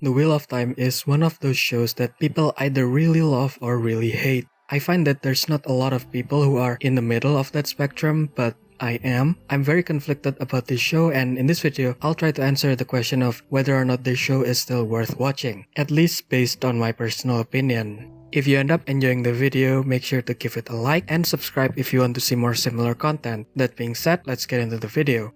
The Wheel of Time is one of those shows that people either really love or really hate. I find that there's not a lot of people who are in the middle of that spectrum, but I am. I'm very conflicted about this show, and in this video, I'll try to answer the question of whether or not this show is still worth watching, at least based on my personal opinion. If you end up enjoying the video, make sure to give it a like and subscribe if you want to see more similar content. That being said, let's get into the video.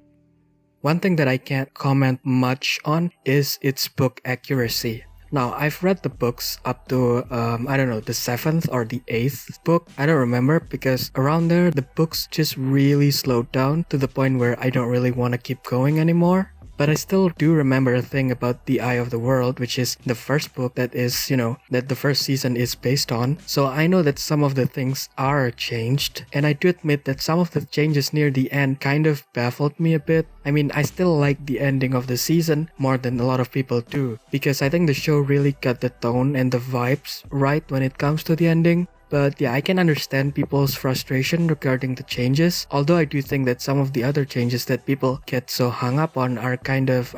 One thing that I can't comment much on is its book accuracy. Now, I've read the books up to, the 7th or the 8th book. I don't remember because around there, the books just really slowed down to the point where I don't really want to keep going anymore. But I still do remember a thing about The Eye of the World, which is the first book that is, that the first season is based on. So I know that some of the things are changed. And I do admit that some of the changes near the end kind of baffled me a bit. I mean, I still like the ending of the season more than a lot of people do. Because I think the show really got the tone and the vibes right when it comes to the ending. But yeah, I can understand people's frustration regarding the changes, although I do think that some of the other changes that people get so hung up on are kind of,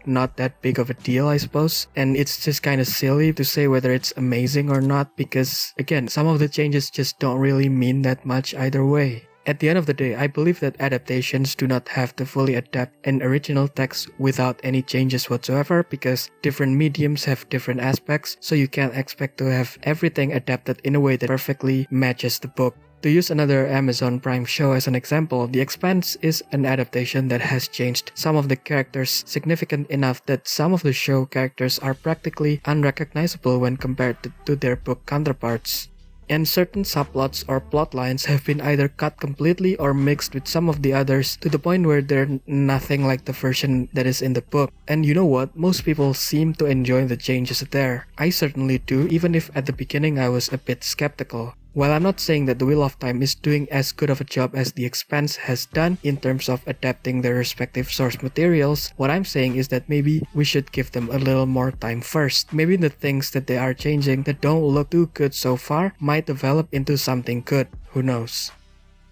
not that big of a deal, I suppose. And it's just kind of silly to say whether it's amazing or not, because again, some of the changes just don't really mean that much either way. At the end of the day, I believe that adaptations do not have to fully adapt an original text without any changes whatsoever, because different mediums have different aspects, so you can't expect to have everything adapted in a way that perfectly matches the book. To use another Amazon Prime show as an example, The Expanse is an adaptation that has changed some of the characters significant enough that some of the show characters are practically unrecognizable when compared to their book counterparts. And certain subplots or plot lines have been either cut completely or mixed with some of the others to the point where they're nothing like the version that is in the book. And you know what? Most people seem to enjoy the changes there. I certainly do, even if at the beginning I was a bit skeptical. While I'm not saying that The Wheel of Time is doing as good of a job as The Expanse has done in terms of adapting their respective source materials, what I'm saying is that maybe we should give them a little more time first. Maybe the things that they are changing that don't look too good so far might develop into something good. Who knows?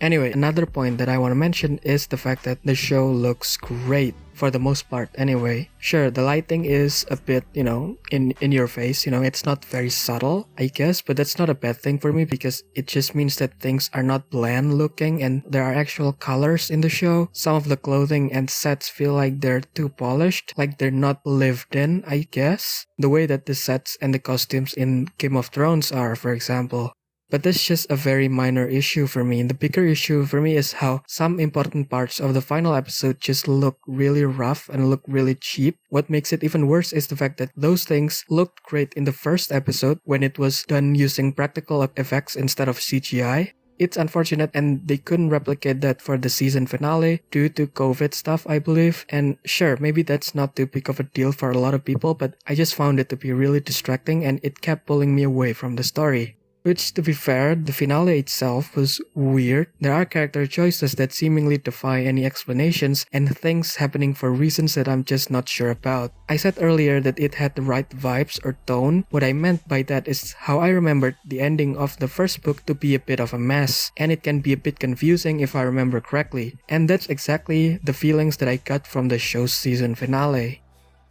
Anyway, another point that I want to mention is the fact that the show looks great. For the most part anyway. Sure, the lighting is a bit, in your face, it's not very subtle, I guess, but that's not a bad thing for me because it just means that things are not bland looking and there are actual colors in the show. Some of the clothing and sets feel like they're too polished, like they're not lived in, I guess. The way that the sets and the costumes in Game of Thrones are, for example. But that's just a very minor issue for me. The bigger issue for me is how some important parts of the final episode just look really rough and look really cheap. What makes it even worse is the fact that those things looked great in the first episode when it was done using practical effects instead of CGI. It's unfortunate and they couldn't replicate that for the season finale due to COVID stuff, I believe. And sure, maybe that's not too big of a deal for a lot of people, but I just found it to be really distracting and it kept pulling me away from the story. Which, to be fair, the finale itself was weird. There are character choices that seemingly defy any explanations and things happening for reasons that I'm just not sure about. I said earlier that it had the right vibes or tone. What I meant by that is how I remembered the ending of the first book to be a bit of a mess, and it can be a bit confusing if I remember correctly. And that's exactly the feelings that I got from the show's season finale.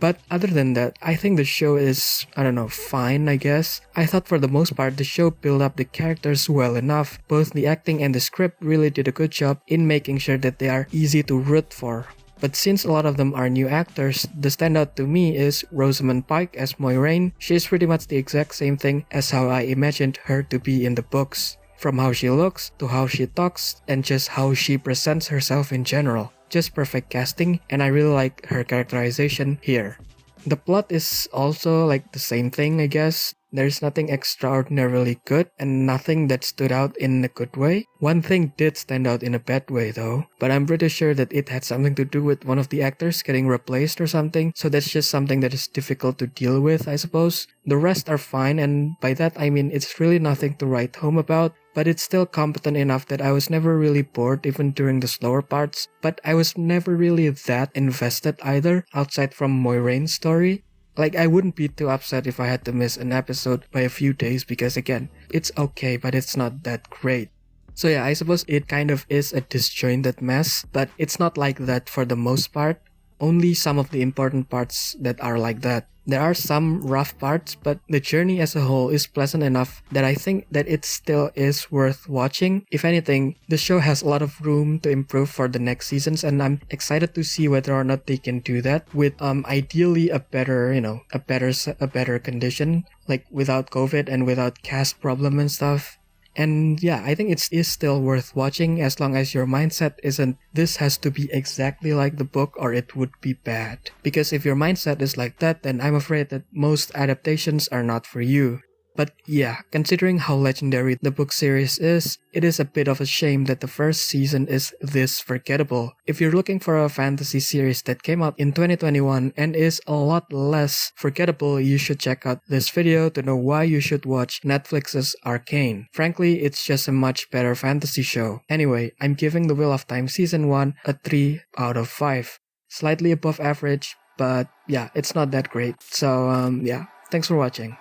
But other than that, I think the show is, fine, I guess. I thought for the most part the show built up the characters well enough. Both the acting and the script really did a good job in making sure that they are easy to root for. But since a lot of them are new actors, the standout to me is Rosamund Pike as Moiraine. She's pretty much the exact same thing as how I imagined her to be in the books. From how she looks, to how she talks, and just how she presents herself in general. Just perfect casting, and I really like her characterization here. The plot is also like the same thing, I guess. There's nothing extraordinarily good and nothing that stood out in a good way. One thing did stand out in a bad way though, but I'm pretty sure that it had something to do with one of the actors getting replaced or something, so that's just something that is difficult to deal with, I suppose. The rest are fine, and by that I mean it's really nothing to write home about, but it's still competent enough that I was never really bored even during the slower parts, but I was never really that invested either, outside from Moiraine's story. Like, I wouldn't be too upset if I had to miss an episode by a few days because again, it's okay, but it's not that great. So yeah, I suppose it kind of is a disjointed mess, but it's not like that for the most part. only some of the important parts that are like that. There are some rough parts, but the journey as a whole is pleasant enough that I think that it still is worth watching. If anything, the show has a lot of room to improve for the next seasons, and I'm excited to see whether or not they can do that with ideally a better, a better condition, like without COVID and without cast problem and stuff. And yeah, I think it is still worth watching as long as your mindset isn't this has to be exactly like the book or it would be bad. Because if your mindset is like that, then I'm afraid that most adaptations are not for you. But yeah, considering how legendary the book series is, it is a bit of a shame that the first season is this forgettable. If you're looking for a fantasy series that came out in 2021 and is a lot less forgettable, you should check out this video to know why you should watch Netflix's Arcane. Frankly, it's just a much better fantasy show. Anyway, I'm giving The Wheel of Time Season 1 a 3 out of 5. Slightly above average, but yeah, it's not that great. So yeah, thanks for watching.